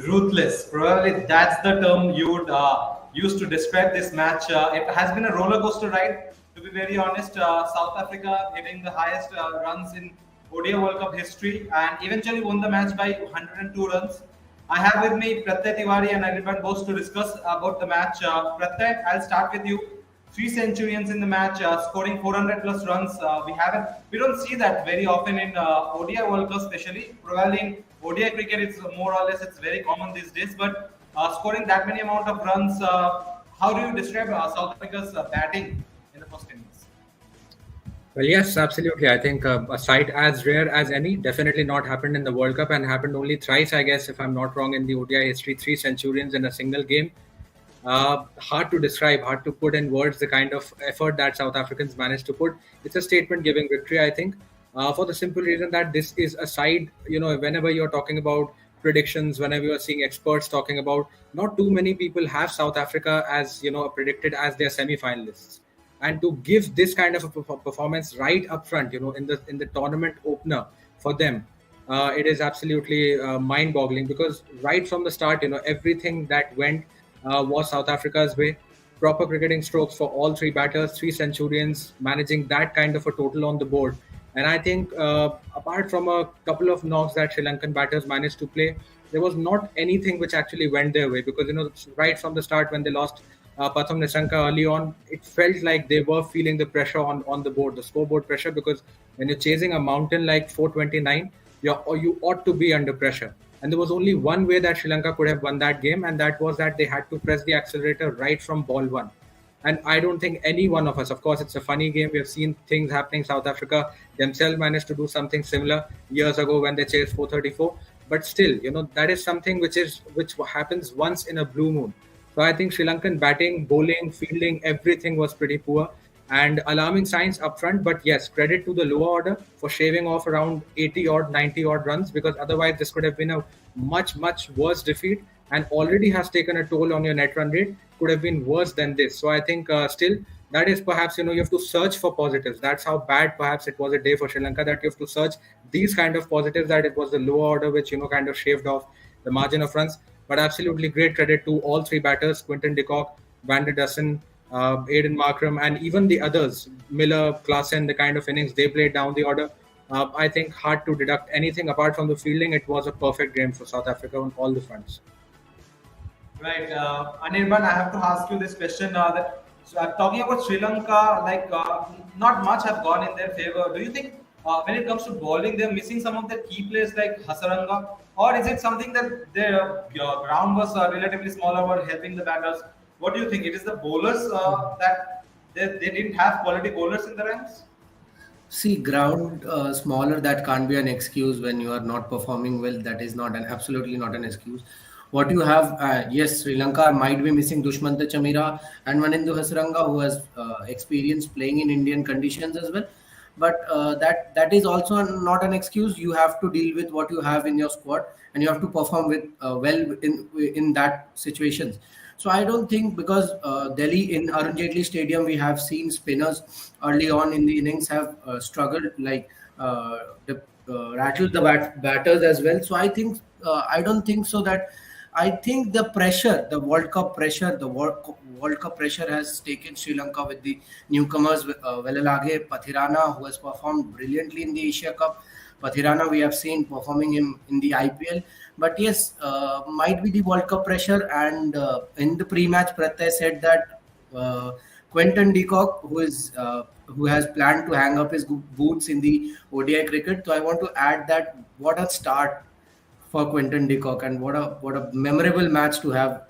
Ruthless. Probably that's the term you would use to describe this match. It has been a roller coaster ride, to be very honest. South Africa hitting the highest runs in ODI World Cup history and eventually won the match by 102 runs. I have with me Pratyay Tiwari and Anirban Bose to discuss about the match. Pratyay, I'll start with you. Three centurions in the match, scoring 400 plus runs. We don't see that very often in ODI World Cup, especially. Probably in ODI cricket, it's more or less it's very common these days. But scoring that many amount of runs, how do you describe South Africa's batting in the first innings? Well, yes, absolutely. I think a sight as rare as any definitely not happened in the World Cup and happened only thrice, I guess, if I'm not wrong, in the ODI history. Three centurions in a single game. Hard to describe, hard to put in words the kind of effort that South Africans managed to put. It's a statement-giving victory, I think, for the simple reason that this is a side, whenever you're talking about predictions, whenever you're seeing experts talking about, not too many people have South Africa as, predicted as their semi-finalists. And to give this kind of a performance right up front, in the tournament opener for them, it is absolutely mind-boggling because right from the start, everything that went was South Africa's way. Proper cricketing strokes for all three batters, three centurions, managing that kind of a total on the board. And I think apart from a couple of knocks that Sri Lankan batters managed to play, there was not anything which actually went their way because, right from the start when they lost Pathum Nissanka early on, it felt like they were feeling the pressure on the board, the scoreboard pressure, because when you're chasing a mountain like 429, you ought to be under pressure. And there was only one way that Sri Lanka could have won that game, and that was that they had to press the accelerator right from ball one. And I don't think any one of us, of course, it's a funny game. We have seen things happening. South Africa themselves managed to do something similar years ago when they chased 434. But still, that is something which happens once in a blue moon. So I think Sri Lankan batting, bowling, fielding, everything was pretty poor and alarming signs up front. But yes, credit to the lower order for shaving off around 80 odd, 90 odd runs, because otherwise this could have been a much, much worse defeat and already has taken a toll on your net run rate. Could have been worse than this. So I think still that is perhaps, you have to search for positives. That's how bad perhaps it was a day for Sri Lanka, that you have to search these kind of positives, that it was the lower order which, kind of shaved off the margin of runs. But absolutely great credit to all three batters, Quinton de Kock, Van der Dussen, Aiden Markram, and even the others, Miller, Klaasen, the kind of innings they played down the order. I think hard to deduct anything apart from the fielding. It was a perfect game for South Africa on all the fronts. Right. Anirban, I have to ask you this question. So I'm talking about Sri Lanka, not much have gone in their favor. Do you think when it comes to bowling, they're missing some of the key players like Hasaranga? Or is it something that their ground was relatively smaller, were helping the batters? What do you think? It is the bowlers that they didn't have quality bowlers in the ranks? See, ground smaller, that can't be an excuse when you are not performing well. That is absolutely not an excuse. What you have, yes, Sri Lanka might be missing Dushmanta Chamira and Manindu Hasaranga, who has experience playing in Indian conditions as well. But that is also not an excuse. You have to deal with what you have in your squad, and you have to perform with well in that situations. So I don't think, because Delhi in Arun Jaitley Stadium, we have seen spinners early on in the innings have struggled, rattled the batters as well. So I think I don't think so. That I think the pressure, the World Cup pressure, has taken Sri Lanka with the newcomers, Velalage Pathirana, who has performed brilliantly in the Asia Cup. Pathirana, we have seen performing him in the IPL. But yes, might be the World Cup pressure. And in the pre-match, Pratyay said that Quinton de Kock, who has planned to hang up his boots in the ODI cricket. So I want to add that what a start for Quinton de Kock, and what a memorable match to have.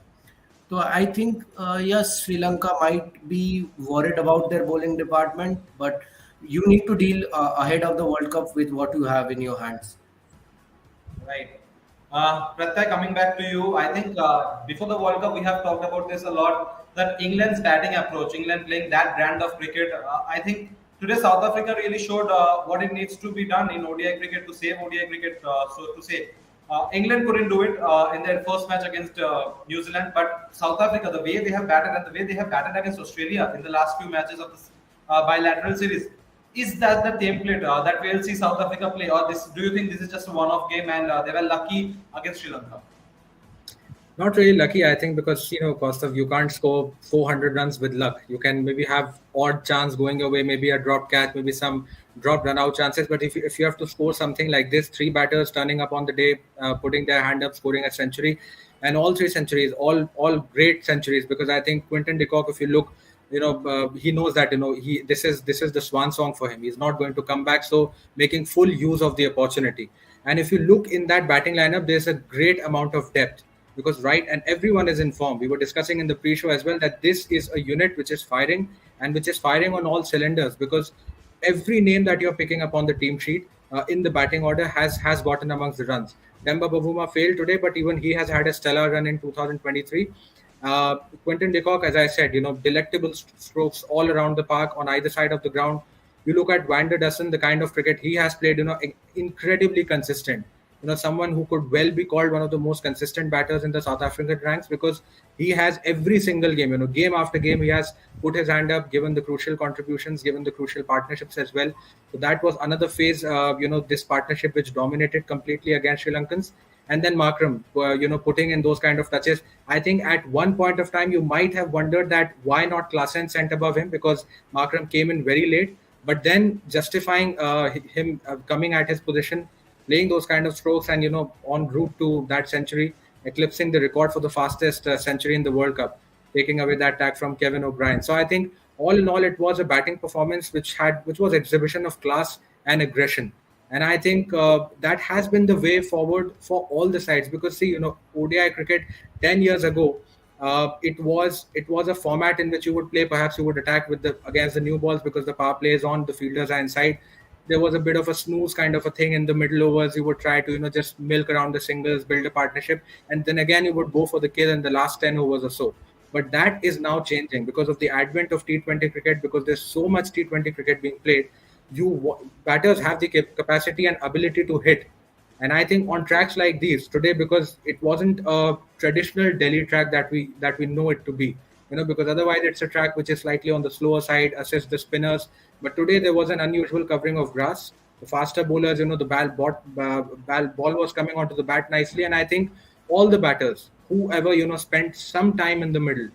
So I think yes, Sri Lanka might be worried about their bowling department, but you need to deal ahead of the World Cup with what you have in your hands. Right. Pratyay, coming back to you, I think before the World Cup, we have talked about this a lot, that England's batting approach, England playing that brand of cricket. I think today South Africa really showed what it needs to be done in ODI cricket to save ODI cricket, so to say. England couldn't do it in their first match against New Zealand, but South Africa, the way they have batted and the way they have batted against Australia in the last few matches of this bilateral series, is that the template that we'll see South Africa play, or do you think this is just a one-off game and they were lucky against Sri Lanka? Not really lucky, I think, because Kostav, you can't score 400 runs with luck. You can maybe have odd chance going away, maybe a drop catch, maybe some drop run out chances. But if you have to score something like this, three batters turning up on the day, putting their hand up, scoring a century, and all three centuries, all great centuries. Because I think Quinton de Kock, if you look, he knows that he this is the swan song for him. He's not going to come back, so making full use of the opportunity. And if you look in that batting lineup, there's a great amount of depth because and everyone is informed. We were discussing in the pre-show as well that this is a unit which is firing and which is firing on all cylinders because every name that you're picking up on the team sheet in the batting order has gotten amongst the runs. Demba Bavuma failed today, but even he has had a stellar run in 2023. Quinton de Kock, as I said, delectable strokes all around the park on either side of the ground. You look at Vander Dussen, the kind of cricket he has played, incredibly consistent. Someone who could well be called one of the most consistent batters in the South African ranks because he has every single game, game after game, he has put his hand up, given the crucial contributions, given the crucial partnerships as well. So that was another phase, this partnership which dominated completely against Sri Lankans. And then Markram, putting in those kind of touches. I think at one point of time, you might have wondered that why not Klaasen sent above him because Markram came in very late. But then justifying him coming at his position, playing those kind of strokes and, en route to that century, eclipsing the record for the fastest century in the World Cup, taking away that tag from Kevin O'Brien. So I think all in all, it was a batting performance which was exhibition of class and aggression. And I think that has been the way forward for all the sides because ODI cricket 10 years ago, it was a format in which you would play. Perhaps you would attack against the new balls because the power play is on, the fielders are inside. There was a bit of a snooze kind of a thing in the middle overs. You would try to just milk around the singles, build a partnership, and then again you would go for the kill in the last 10 overs or so. But that is now changing because of the advent of T20 cricket, because there's so much T20 cricket being played. Batters have the capacity and ability to hit. And I think on tracks like these today, because it wasn't a traditional Delhi track that we know it to be, because otherwise it's a track which is slightly on the slower side, assists the spinners. But today there was an unusual covering of grass. The faster bowlers, the ball was coming onto the bat nicely. And I think all the batters, whoever, spent some time in the middle,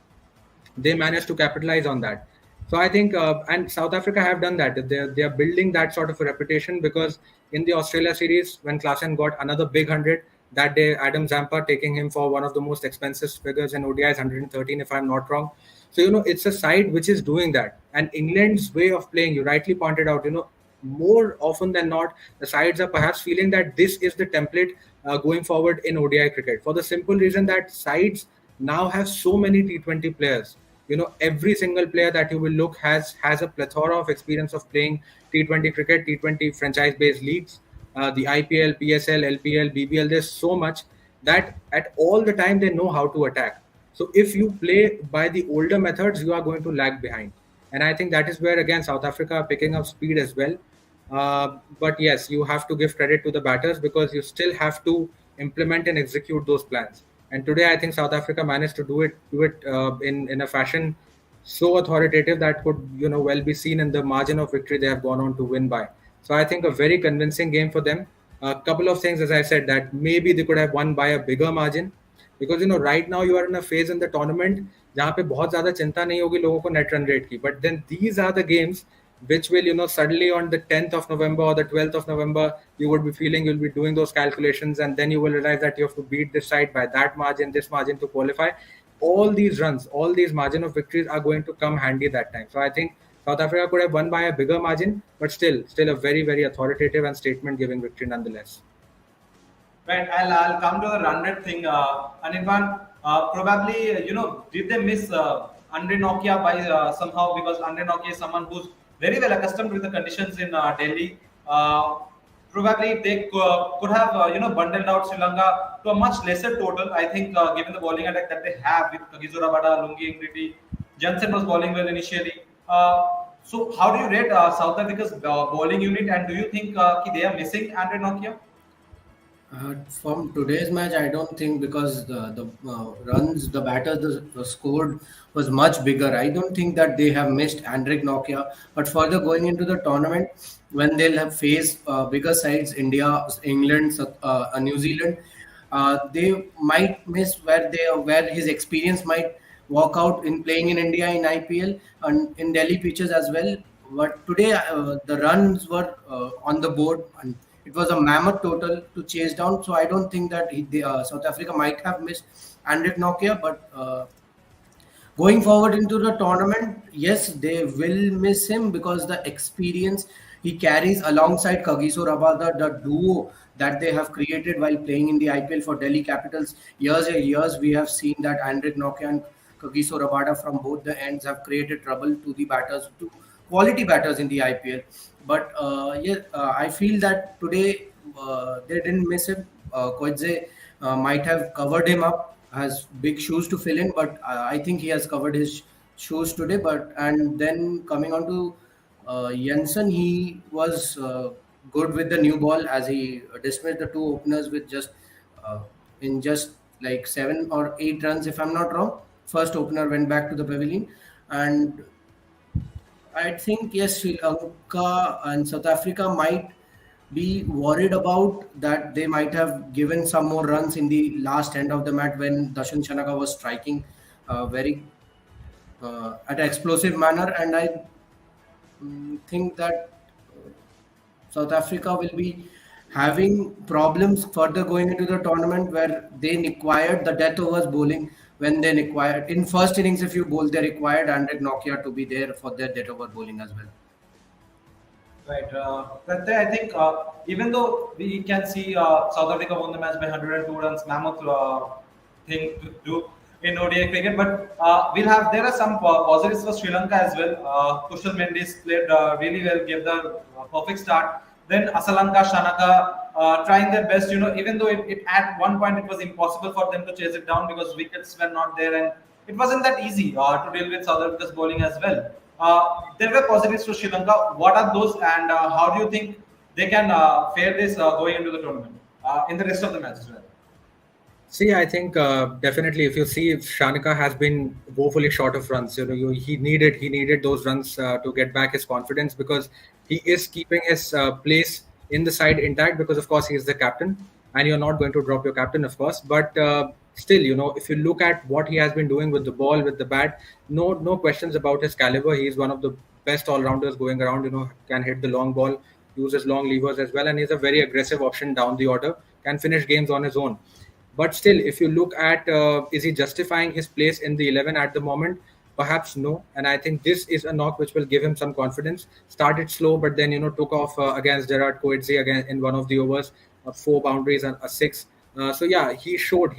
they managed to capitalize on that. So I think, and South Africa have done that. They are building that sort of a reputation because in the Australia series, when Klaasen got another big 100, that day Adam Zampa taking him for one of the most expensive figures in ODIs, 113 if I'm not wrong. So, it's a side which is doing that. And England's way of playing, you rightly pointed out, more often than not, the sides are perhaps feeling that this is the template going forward in ODI cricket for the simple reason that sides now have so many T20 players. Every single player that you will look has a plethora of experience of playing T20 cricket, T20 franchise-based leagues, the IPL, PSL, LPL, BBL. There's so much that at all the time they know how to attack. So if you play by the older methods, you are going to lag behind. And I think that is where, again, South Africa are picking up speed as well. But yes, you have to give credit to the batters because you still have to implement and execute those plans. And today, I think South Africa managed to do it in a fashion so authoritative that could, well be seen in the margin of victory they have gone on to win by. So I think a very convincing game for them. A couple of things, as I said, that maybe they could have won by a bigger margin. Because, right now you are in a phase in the tournament जहाँ पे बहुत ज़्यादा चिंता नहीं होगी लोगों को net run rate की. But then these are the games which will, suddenly on the 10th of November or the 12th of November, you would be feeling you'll be doing those calculations and then you will realize that you have to beat this side by that margin, this margin to qualify. All these runs, all these margin of victories are going to come handy that time. So I think South Africa could have won by a bigger margin, but still a very, very authoritative and statement-giving victory nonetheless. Right, I'll come to the run rate thing. Anirban, probably, did they miss Andre Nokia by somehow because Andre Nokia is someone who's very well accustomed with the conditions in Delhi. Probably they could have, bundled out Sri Lanka to a much lesser total. I think, given the bowling attack that they have with Kagiso Rabada, Lungi Ingridie, Johnson was bowling well initially. So, how do you rate South Africa's bowling unit, and do you think they are missing Andre Nokia? From today's match, I don't think because the runs, the batters scored was much bigger. I don't think that they have missed Andrik Nokia. But further going into the tournament, when they'll have faced bigger sides, India, England, New Zealand, They might miss where his experience might walk out in playing in India in IPL and in Delhi pitches as well. But today the runs were on the board, and it was a mammoth total to chase down. So I don't think that South Africa might have missed Andrik Nokia, but going forward into the tournament, yes, they will miss him because the experience he carries alongside Kagiso Rabada, the duo that they have created while playing in the IPL for Delhi Capitals. Years and years, we have seen that Andrik Nokia and Kagiso Rabada from both the ends have created trouble to the batters, to quality batters in the IPL. But I feel that today they didn't miss him. Koidze might have covered him up, has big shoes to fill in, but I think he has covered his shoes today. But and then coming on to Jensen, he was good with the new ball as he dismissed the two openers with uh, just like 7 or 8 runs, if I'm not wrong. First opener went back to the pavilion, and I think yes, Sri Lanka and South Africa might be worried about that they might have given some more runs in the last end of the match when Dashan Chanaka was striking very at an explosive manner, and I think that South Africa will be having problems further going into the tournament where they required the death overs bowling when they required in first innings. If you bowl, they required Andrik Nokia to be there for their death over bowling as well. Right. But I think even though we can see South Africa won the match by 102 runs, mammoth thing to do in ODI cricket, but there are some positives for Sri Lanka as well. Kushal Mendis played really well, gave the perfect start. Then Asalanka, Shanaka trying their best. Even though it at one point it was impossible for them to chase it down because wickets were not there, and it wasn't that easy to deal with South Africa's bowling as well. There were positives to Sri Lanka. What are those, and how do you think they can fare this going into the tournament in the rest of the match as well? See, I think definitely if you see Shanaka has been woefully short of runs. He needed those runs to get back his confidence because he is keeping his place in the side intact because of course he is the captain and you're not going to drop your captain, of course. But still, if you look at what he has been doing with the ball, with the bat, no questions about his caliber. He is one of the best all-rounders going around. Can hit the long ball, uses long levers as well, and he's a very aggressive option down the order. Can finish games on his own. But still, if you look at is he justifying his place in the 11 at the moment? Perhaps no. And I think this is a knock which will give him some confidence. Started slow, but then took off against Gerard Coetzee again in one of the overs, 4 boundaries and a 6. So yeah, he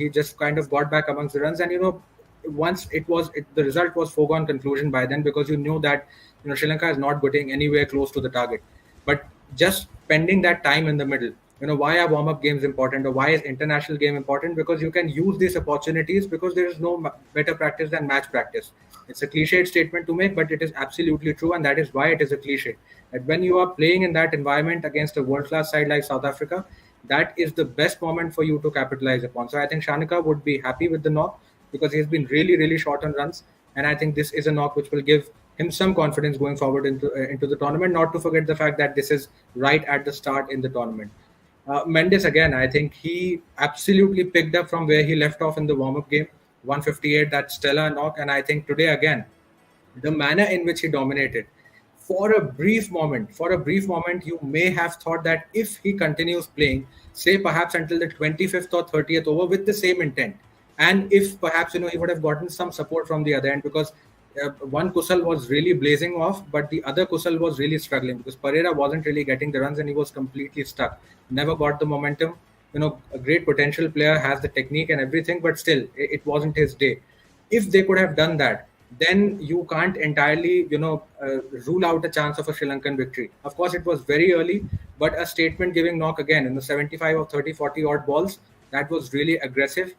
just kind of got back amongst the runs, and once the result was foregone conclusion by then because you knew that Sri Lanka is not getting anywhere close to the target. But just spending that time in the middle. Why are warm-up games important or why is international game important? Because you can use these opportunities because there is no better practice than match practice. It's a cliched statement to make, but it is absolutely true, and that is why it is a cliche. That when you are playing in that environment against a world-class side like South Africa, that is the best moment for you to capitalize upon. So I think Shanaka would be happy with the knock because he's been really, really short on runs, and I think this is a knock which will give him some confidence going forward into the tournament. Not to forget the fact that this is right at the start in the tournament. Mendes again, I think he absolutely picked up from where he left off in the warm-up game. 158, that stellar knock, and I think today again, the manner in which he dominated. For a brief moment, you may have thought that if he continues playing, say perhaps until the 25th or 30th over with the same intent, and if perhaps he would have gotten some support from the other end because one Kusal was really blazing off, but the other Kusal was really struggling because Pereira wasn't really getting the runs and he was completely stuck. Never got the momentum. A great potential player, has the technique and everything, but still, it wasn't his day. If they could have done that, then you can't entirely, rule out a chance of a Sri Lankan victory. Of course, it was very early, but a statement-giving knock again in the 75 of 30, 40 odd balls, that was really aggressive.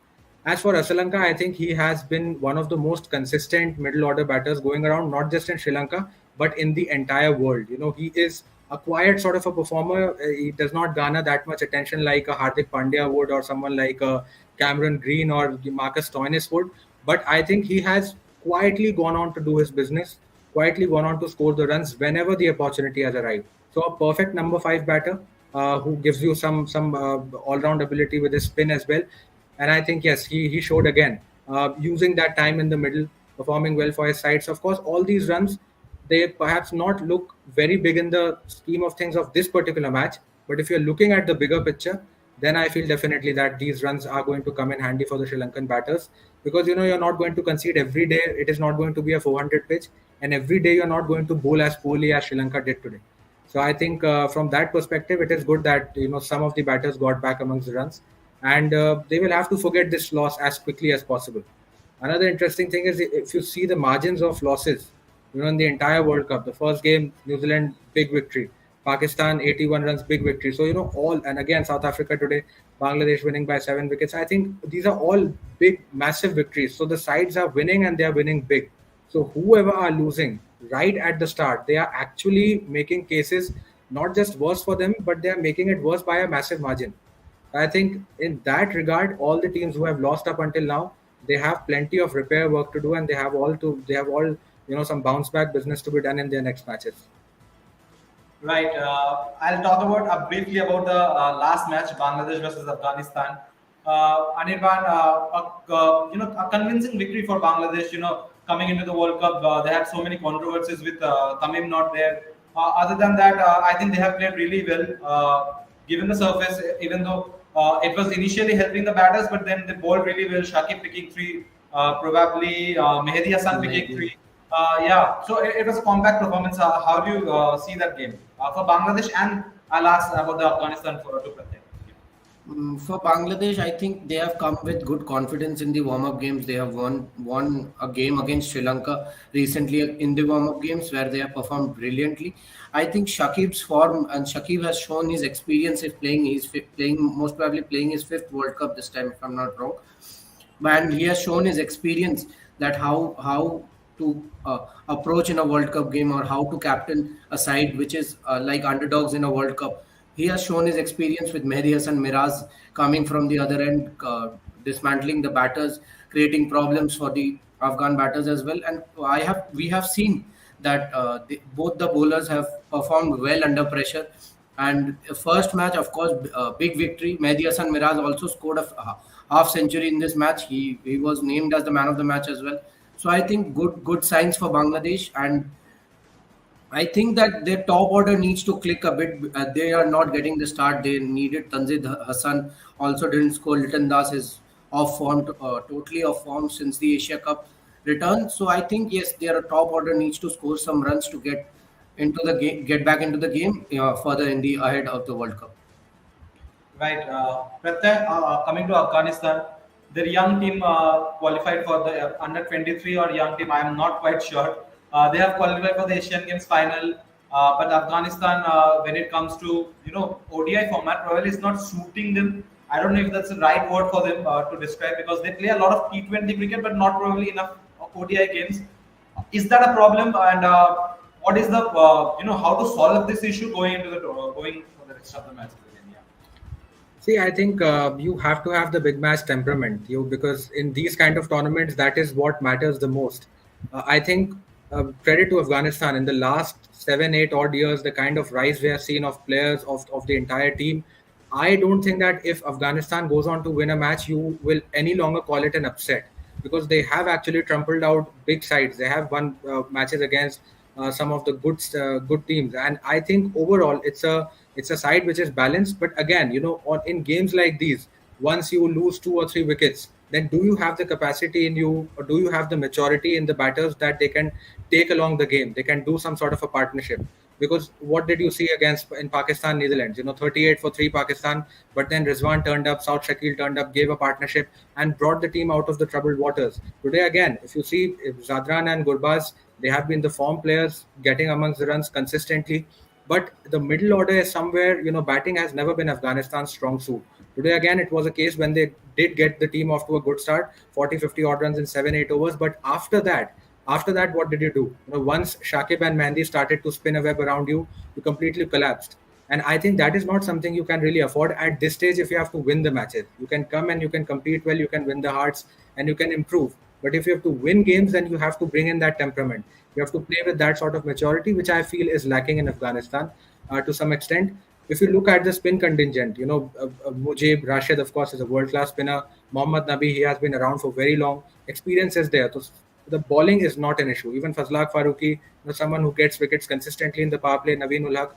As for Asalanka, I think he has been one of the most consistent middle order batters going around, not just in Sri Lanka, but in the entire world. He is a quiet sort of a performer. He does not garner that much attention like a Hardik Pandya would or someone like Cameron Green or Marcus Stoinis would. But I think he has quietly gone on to do his business, quietly gone on to score the runs whenever the opportunity has arrived. So a perfect number 5 batter. who gives you some all-round ability with his spin as well. And I think yes, he showed again using that time in the middle, performing well for his sides. Of course, all these runs, they perhaps not look very big in the scheme of things of this particular match. But if you're looking at the bigger picture, then I feel definitely that these runs are going to come in handy for the Sri Lankan batters, because you're not going to concede every day. It is not going to be a 400 pitch, and every day you're not going to bowl as poorly as Sri Lanka did today. So I think from that perspective, it is good that some of the batters got back amongst the runs, and they will have to forget this loss as quickly as possible. Another interesting thing is if you see the margins of losses, in the entire World Cup, the first game, New Zealand, big victory. Pakistan, 81 runs, big victory. So, all, and again, South Africa today, Bangladesh winning by 7 wickets. I think these are all big, massive victories. So the sides are winning and they are winning big. So whoever are losing right at the start, they are actually making cases not just worse for them, but they are making it worse by a massive margin. I think in that regard, all the teams who have lost up until now, they have plenty of repair work to do, and they have all some bounce back business to be done in their next matches. Right. I'll talk about briefly about the last match, Bangladesh versus Afghanistan. Anirban, a convincing victory for Bangladesh. Coming into the World Cup, they had so many controversies with Tamim not there. Other than that, I think they have played really well, given the surface. Even though it was initially helping the batters, but then they bowled really well. Shakib picking 3, probably Mehdi Hassan picking 3. So it was a compact performance. How do you see that game for Bangladesh? And I'll ask about the Afghanistan to Pratyek. For Bangladesh, I think they have come with good confidence in the warm-up games. They have won a game against Sri Lanka recently in the warm-up games where they have performed brilliantly. I think Shakib's form, and Shakib has shown his experience of playing. He's most probably playing his 5th World Cup this time, if I'm not wrong. And he has shown his experience that how to approach in a World Cup game, or how to captain a side which is like underdogs in a World Cup. He has shown his experience with Mehdi Hassan Miraz coming from the other end, dismantling the batters, creating problems for the Afghan batters as well. And we have seen that both the bowlers have performed well under pressure. And first match, of course, big victory. Mehdi Hassan Miraz also scored a half century in this match. He was named as the man of the match as well. So I think good signs for Bangladesh, and I think that their top order needs to click a bit. They are not getting the start they needed. Tanzid Hassan also didn't score. Liton Das is off form, totally off form since the Asia Cup return. So I think yes, their top order needs to score some runs to get into the game, get back into the game further in the ahead of the World Cup. Right. Pratyek, coming to Afghanistan, their young team qualified for the under 23 or young team. I am not quite sure. They have qualified for the Asian Games final, but Afghanistan, when it comes to ODI format, probably is not suiting them. I don't know if that's the right word for them to describe, because they play a lot of T20 cricket, but not probably enough ODI games. Is that a problem? And what is the how to solve this issue going into going for the rest of the match? See, I think you have to have the big match temperament, because in these kind of tournaments, that is what matters the most. I think credit to Afghanistan, in the last 7-8 odd years, the kind of rise we have seen of players of the entire team. I don't think that if Afghanistan goes on to win a match, you will any longer call it an upset, because they have actually trampled out big sides. They have won matches against some of the good teams, and I think overall it's a side which is balanced. But again, in games like these, once you lose 2 or 3 wickets, then do you have the capacity in you, or do you have the maturity in the batters that they can take along the game? They can do some sort of a partnership. Because what did you see in Pakistan, Netherlands? 38 for 3 Pakistan, but then Rizwan turned up, South Shakil turned up, gave a partnership and brought the team out of the troubled waters. Today again, if you see Zadran and Gurbaz, they have been the form players, getting amongst the runs consistently. But the middle order is somewhere, batting has never been Afghanistan's strong suit. Today, again, it was a case when they did get the team off to a good start, 40-50 odd runs in 7-8 overs. But after that, what did you do? Once Shakib and Mehdi started to spin a web around you, you completely collapsed. And I think that is not something you can really afford at this stage if you have to win the matches. You can come and you can compete well, you can win the hearts, and you can improve. But if you have to win games, then you have to bring in that temperament. You have to play with that sort of maturity, which I feel is lacking in Afghanistan to some extent. If you look at the spin contingent, Mujib, Rashid, of course, is a world-class spinner. Mohammad Nabi, he has been around for very long. Experience is there. So the bowling is not an issue. Even Fazlak Farooqi, someone who gets wickets consistently in the power play. Naveen ul Haq,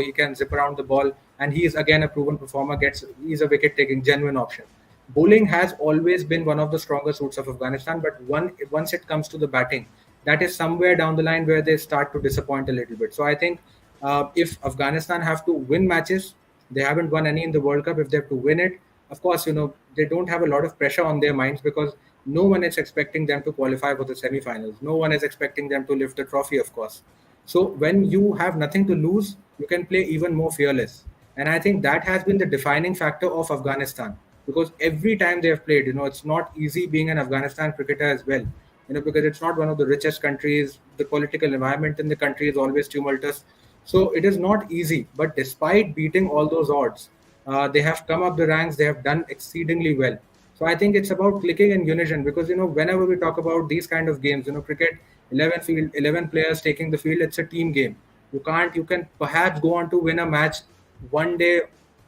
he can zip around the ball, and he is again a proven performer. He's a wicket-taking genuine option. Bowling has always been one of the stronger suits of Afghanistan, but once it comes to the batting, that is somewhere down the line where they start to disappoint a little bit. So I think if Afghanistan have to win matches, they haven't won any in the World Cup. If they have to win it, of course, they don't have a lot of pressure on their minds because no one is expecting them to qualify for the semi-finals. No one is expecting them to lift the trophy, of course. So when you have nothing to lose, you can play even more fearless. And I think that has been the defining factor of Afghanistan, because every time they have played, it's not easy being an Afghanistan cricketer as well. Because it's not one of the richest countries. The political environment in the country is always tumultuous. So it is not easy. But despite beating all those odds, they have come up the ranks. They have done exceedingly well. So I think it's about clicking in unison, because whenever we talk about these kind of games, cricket, 11 players taking the field, it's a team game. You can perhaps go on to win a match one day,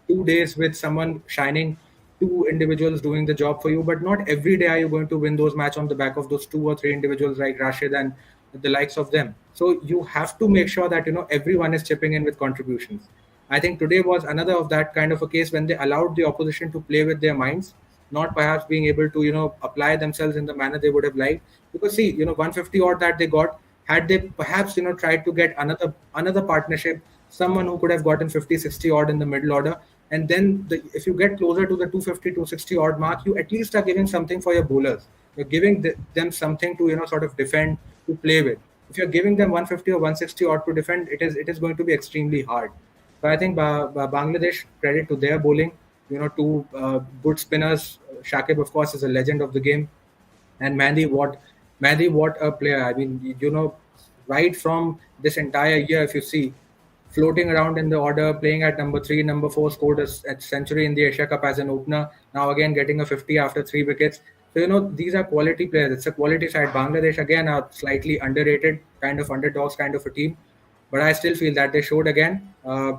2 days with someone shining, two individuals doing the job for you, but not every day are you going to win those matches on the back of those 2 or 3 individuals like Rashid and the likes of them. So you have to make sure that everyone is chipping in with contributions. I think today was another of that kind of a case when they allowed the opposition to play with their minds, not perhaps being able to apply themselves in the manner they would have liked. Because see, 150 odd that they got, had they perhaps tried to get another partnership, someone who could have gotten 50-60 odd in the middle order, and then if you get closer to the 250-260 odd mark, you at least are giving something for your bowlers. You're giving them something to sort of defend, to play with. If you're giving them 150 or 160 odd to defend, it is going to be extremely hard. So I think Bangladesh, credit to their bowling, two good spinners. Shakib, of course, is a legend of the game, and Mehndi, what a player. I mean, right from this entire year, if you see, floating around in the order, playing at number 3, number 4, scored a century in the Asia Cup as an opener. Now again getting a 50 after 3 wickets. So these are quality players. It's a quality side. Bangladesh again are slightly underrated, kind of underdogs, kind of a team. But I still feel that they showed again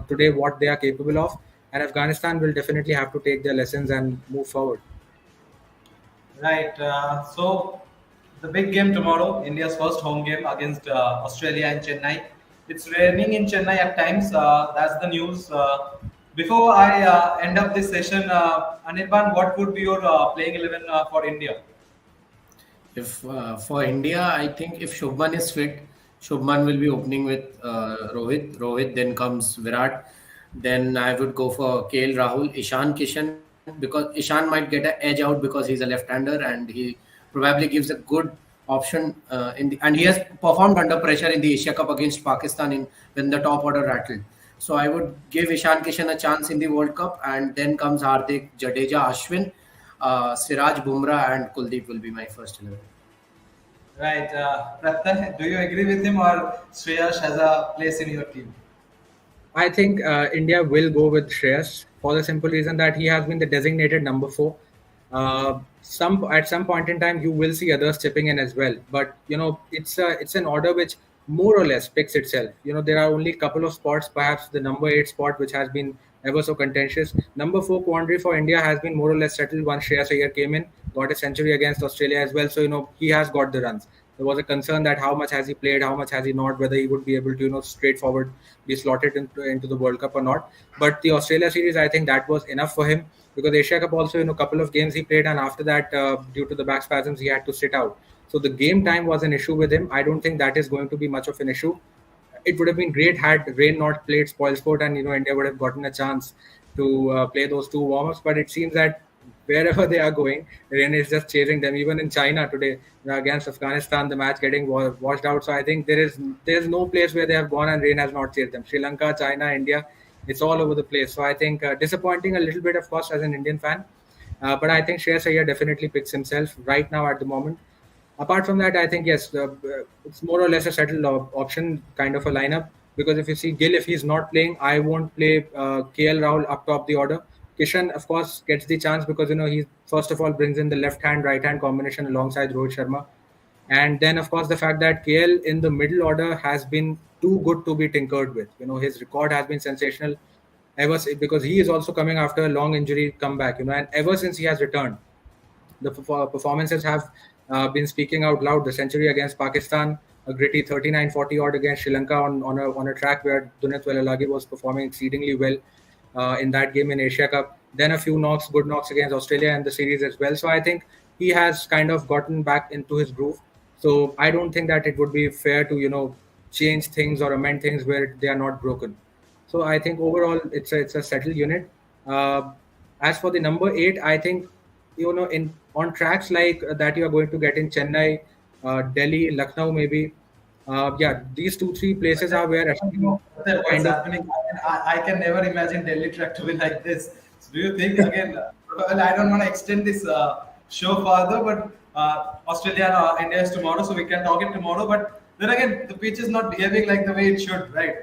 today what they are capable of, and Afghanistan will definitely have to take their lessons and move forward. Right. So the big game tomorrow, India's first home game against Australia in Chennai. It's raining in Chennai at times. That's the news. Before I end up this session, Anirban, what would be your playing 11 for India? If for India, I think if Shubman is fit, Shubman will be opening with Rohit. Rohit, then comes Virat. Then I would go for KL Rahul, Ishan Kishan, because Ishan might get an edge out because he's a left-hander and he probably gives a good option and he has performed under pressure in the Asia Cup against Pakistan when the top order rattled. So I would give Ishan Kishan a chance in the World Cup, and then comes Hardik, Jadeja, Ashwin, Siraj, Bumrah, and Kuldeep will be my first 11. Right. Pratha, do you agree with him, or Shreyas has a place in your team? I think India will go with Shreyas for the simple reason that he has been the designated number 4. At some point in time, you will see others chipping in as well. But it's an order which more or less picks itself. There are only a couple of spots, perhaps the number 8 spot, which has been ever so contentious. Number 4 quandary for India has been more or less settled once Shreyas Iyer came in, got a century against Australia as well. So he has got the runs. There was a concern that how much has he played, how much has he not, whether he would be able to straightforward be slotted into the World Cup or not. But the Australia series, I think that was enough for him, because Asia Cup also, a couple of games he played, and after that, due to the back spasms, he had to sit out. So the game time was an issue with him. I don't think that is going to be much of an issue. It would have been great had Rain not played spoilsport, and India would have gotten a chance to play those 2 warm-ups. But it seems that wherever they are going, Rain is just chasing them. Even in China today against Afghanistan, the match getting washed out. So I think there is no place where they have gone and Rain has not chased them. Sri Lanka, China, India, it's all over the place. So I think disappointing a little bit, of course, as an Indian fan. But I think Shreyas Iyer definitely picks himself right now at the moment. Apart from that, I think, yes, it's more or less a settled option kind of a lineup. Because if you see Gill, if he's not playing, I won't play KL Rahul up top the order. Kishan, of course, gets the chance because, he first of all brings in the left-hand, right-hand combination alongside Rohit Sharma. And then, of course, the fact that KL in the middle order has been too good to be tinkered with. His record has been sensational. because he is also coming after a long injury comeback, and ever since he has returned, the performances have been speaking out loud. The century against Pakistan, a gritty 39-40 odd against Sri Lanka on a track where Dunit Welalagi was performing exceedingly well in that game in Asia Cup. Then a few good knocks against Australia in the series as well. So I think he has kind of gotten back into his groove. So I don't think that it would be fair to change things or amend things where they are not broken. So I think overall it's a settled unit. As for the number 8, I think in on tracks like that you are going to get in Chennai, Delhi, Lucknow, maybe. These 2-3 places are where What's happening? I can never imagine Delhi track to be like this. So do you think again? Well, I don't want to extend this show further, but Australia and India is tomorrow, so we can talk it tomorrow. But then again, the pitch is not behaving like the way it should, right?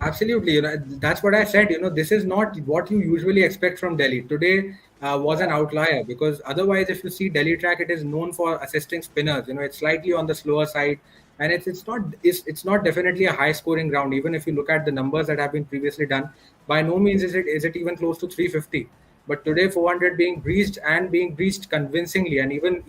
Absolutely, that's what I said. This is not what you usually expect from Delhi. Today was an outlier because otherwise, if you see Delhi track, it is known for assisting spinners. It's slightly on the slower side, and it's not definitely a high scoring ground. Even if you look at the numbers that have been previously done, by no means is it even close to 350. But today, 400 being breached convincingly, and even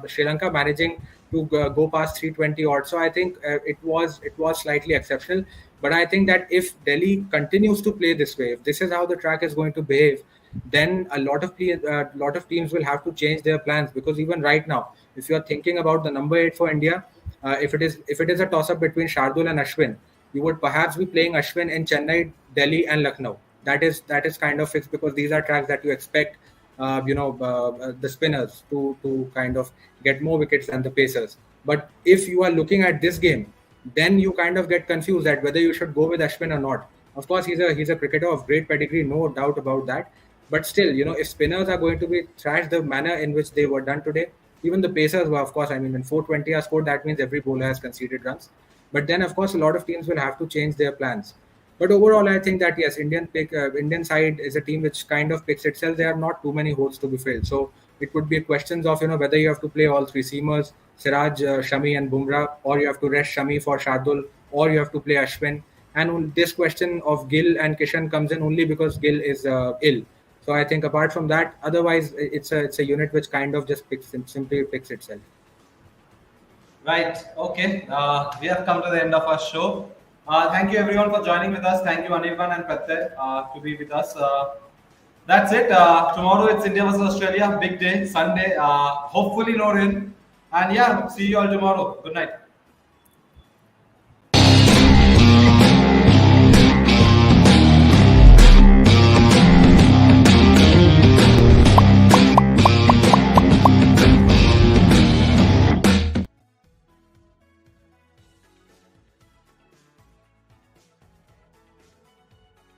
Sri Lanka managing to go past 320 odd. So I think it was slightly exceptional. But I think that if Delhi continues to play this way, if this is how the track is going to behave, then a lot of teams will have to change their plans, because even right now, if you are thinking about the number 8 for India, if it is a toss up between Shardul and Ashwin, you would perhaps be playing Ashwin in Chennai, Delhi, and Lucknow. That is kind of fixed, because these are tracks that you expect the spinners to kind of get more wickets than the pacers. But if you are looking at this game, then you kind of get confused at whether you should go with Ashwin or not. Of course, he's a cricketer of great pedigree, no doubt about that. But still, if spinners are going to be thrashed the manner in which they were done today, even the pacers were, of course, when 420 are scored, that means every bowler has conceded runs. But then, of course, a lot of teams will have to change their plans. But overall, I think that yes, Indian side is a team which kind of picks itself. There are not too many holes to be filled. So it would be questions of whether you have to play all three seamers, Siraj, Shami, and Bumrah, or you have to rest Shami for Shardul, or you have to play Ashwin. And this question of Gill and Kishan comes in only because Gill is ill. So I think apart from that, otherwise it's a unit which kind of just simply picks itself. Right. Okay. We have come to the end of our show. Thank you everyone for joining with us. Thank you Anirban and Pratyay to be with us. That's it. Tomorrow it's India versus Australia. Big day. Sunday. Hopefully no rain. And yeah, see you all tomorrow. Good night.